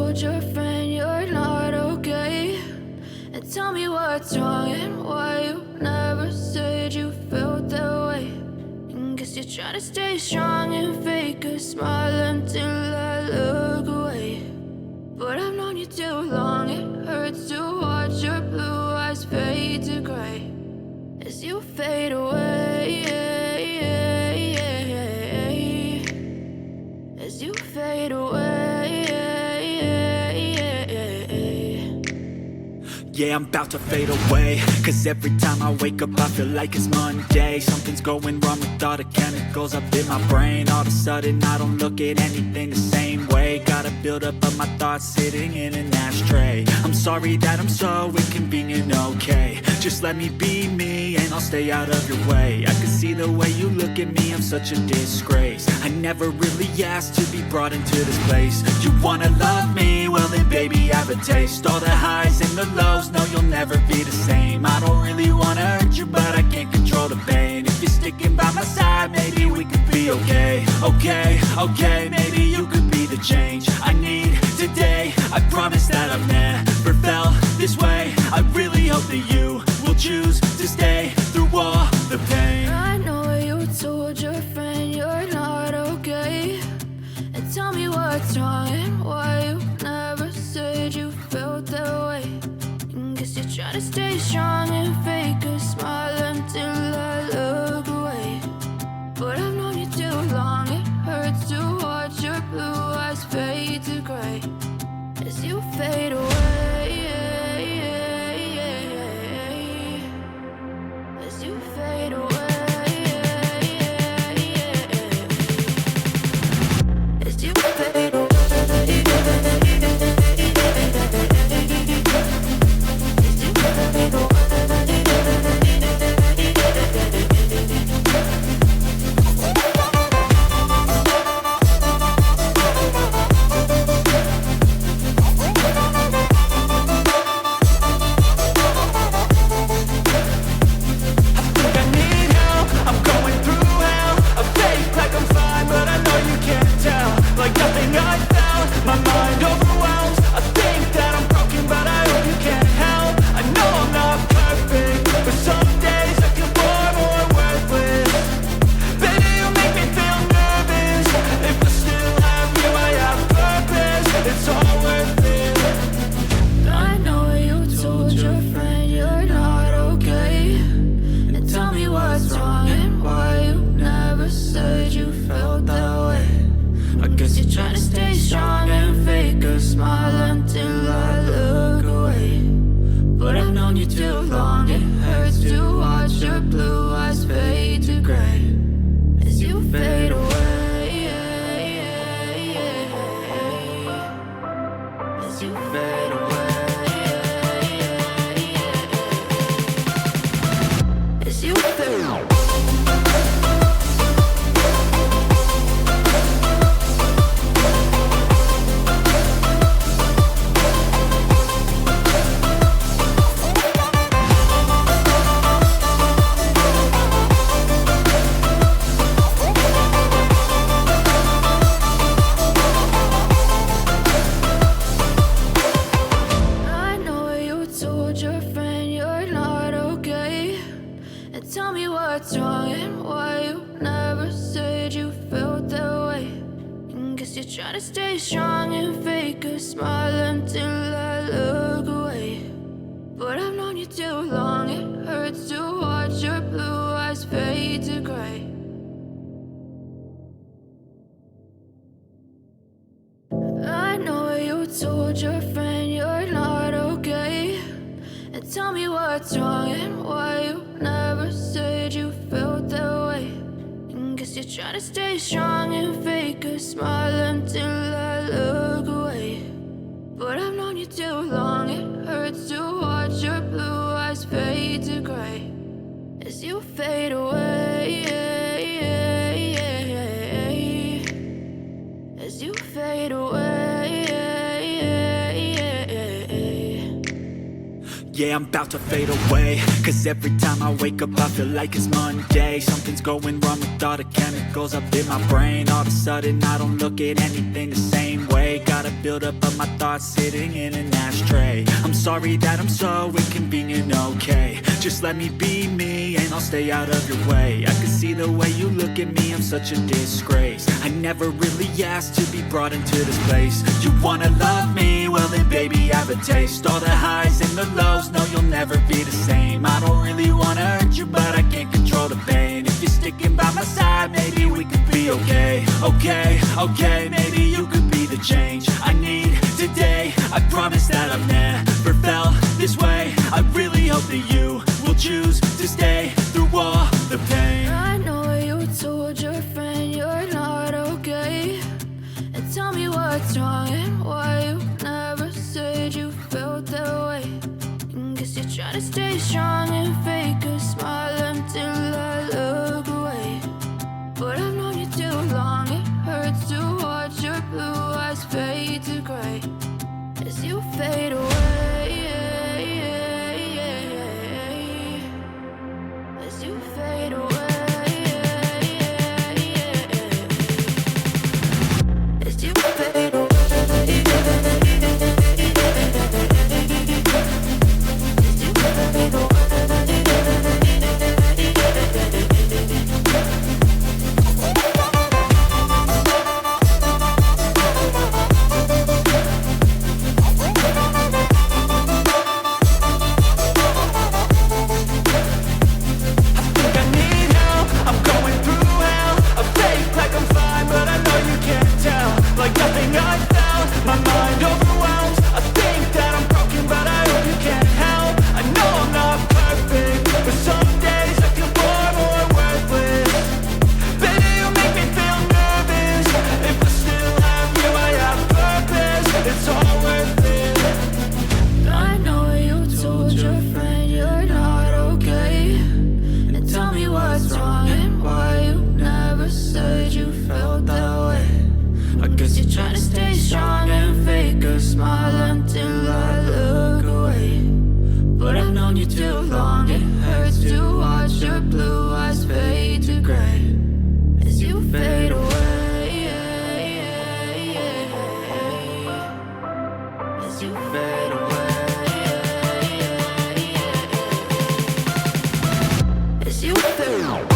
told your friend you're not okay? And tell me what's wrong and why you never said you felt that way. And guess you're trying to stay strong and fake a smile until I look away. But I've known you too long, it hurts to watch your blue eyes fade to gray as you fade away, as you fade away. Yeah, I'm about to fade away, cause every time I wake up I feel like it's Monday. Something's going wrong with all the chemicals up in my brain. All of a sudden I don't look at anything the same way. Gotta build up of my thoughts sitting in an ashtray. I'm sorry that I'm so inconvenient, okay? Just let me be me and I'll stay out of your way. I can see the way you look at me, I'm such a disgrace. I never really asked to be brought into this place. You wanna love me? Well then baby have a taste. All the highs and the lows, no you'll never be the same. I don't really wanna hurt you but I can't control the pain. If you're sticking by my side, maybe we could be okay. Okay, maybe you could be the change I need today. I promise that I've never felt this way. I really hope that you will choose to stay through all the pain. I know you told your friend you're not okay. And tell me what's wrong and why you never said you felt that way. And guess you're trying to stay strong and fake a smile until I look away. But I've known you too long, it hurts to watch your blue eyes fade to gray as you fade away, as you fade away, as you fade away. Try to stay strong and fake a smile until I look away. But I've known you too long, it hurts to watch your blue eyes fade to gray as you fade away, as you fade away. Yeah, I'm about to fade away, cause every time I wake up I feel like it's Monday. Something's going wrong with all the chemicals up in my brain. All of a sudden I don't look at anything the same way. Gotta buildup of my thoughts sitting in an ashtray. I'm sorry that I'm so inconvenient, okay. Just let me be me and I'll stay out of your way. I can see the way you look at me, I'm such a disgrace. I never really asked to be brought into this place. You wanna love me? Well then baby, have a taste. All the highs and the lows, no you'll never be the same. I don't really wanna hurt you, but I can't control the pain. If you're sticking by my side, maybe we could be okay. Okay, maybe you could be the change I need today. I promise that I've never felt this way. I really hope that you will choose to stay through all the pain. I know you told your friend you're not okay, and tell me what's wrong and why you never said you felt that way. Guess you're trying to stay strong and fake a smile until I look away. But I've known you too long, it hurts to watch your blue eyes fade to gray as you fade away. As you fade away. As you fade away. As you fade away.